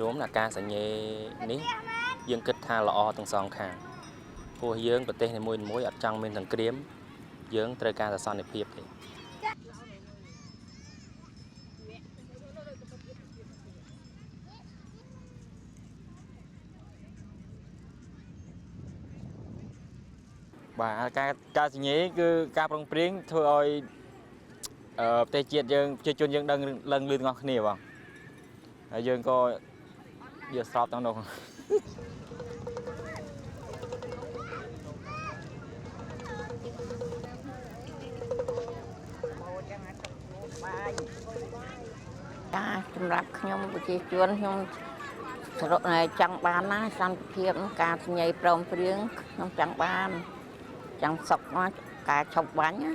รวมหนักการสัญญานี้ยังกึศทาละอตั้งสองข้างพวกยังประเทศในมวยมวยอัดจังเป็นสังเกตยังตระการแต่สอนในเพียบเลยการสัญญาคือการปรองเปรี้ยงทั่วเตะเจียดยังจะจนยังดังเลื่อนงอกเหนียวยังก็เยอะสอบตั้งนงสำหรับขยมบุตรชวนขยมสรุปในจังบานนะสันเพียงการสัญญาปรอมเปรี้ยงขยมจังบานจังศกมาการชกบ้านเนี่ย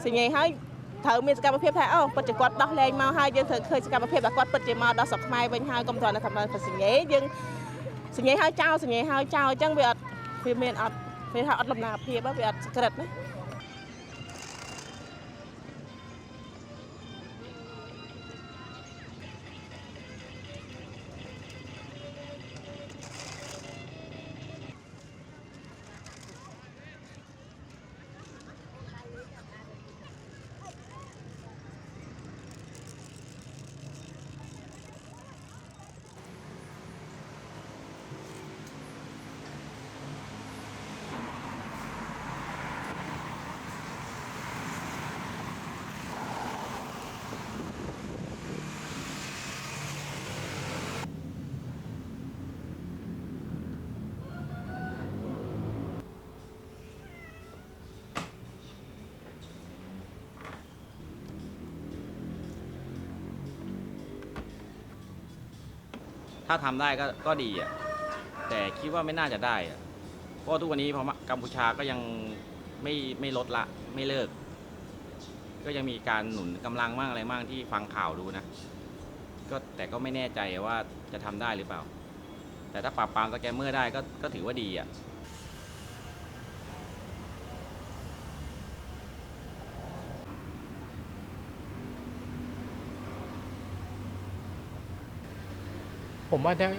สิ่งใหญ่ให้เธอมีสกัดประเภทแพ้ปัจจุบันดอกแรงมาให้ยังเธอเคยสกัดประเภทแบบกอดปัจจุบันดอกสกไม้เป็นให้กรมธรรม์ทำงานสิ่งใหญ่ยังสิ่งใหญ่ให้เจ้าสิ่งใหญ่ให้เจ้าจังเบียดฟิเมนอัดฟิเทาอัดลำนาเพียบเบียดสกัดไหม ถ้าทำได้ก็ดีอ่ะแต่คิดว่าไม่น่าจะได้อ่ะเพราะทุกวันนี้พอกัมพูชาก็ยังไม่ลดละไม่เลิกก็ยังมีการหนุนกำลังมากอะไรมากที่ฟังข่าวดูนะแต่ก็ไม่แน่ใจว่าจะทำได้หรือเปล่าแต่ถ้าปราบปรามสแกมเมอร์ได้ก็ถือว่าดีอ่ะผมว่าถ้า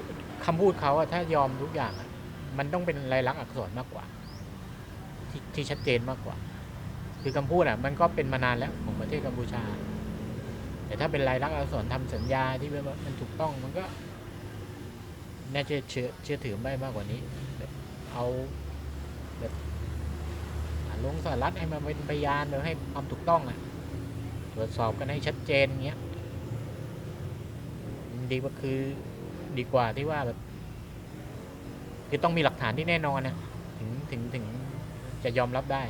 คำพูดเขาถ้ายอมทุกอย่างมันต้องเป็นลายลักษณ์อักษรมากกว่าที่ชัดเจนมากกว่าคือคำพูดมันก็เป็นมานานแล้วของประเทศกัมพูชาแต่ถ้าเป็นลายลักษณ์อักษรทำสัญญาที่ว่ามันถูกต้องมันก็น่าจะเชื่อถือได้มากกว่านี้แบบเอาแบบลงสหรัฐให้มาเป็นพยานแบบให้ความถูกต้องตรวจสอบกันให้ชัดเจนเงี้ยดีกว่าที่ว่าแบบคือต้องมีหลักฐานที่แน่นอนถึงจะยอมรับได้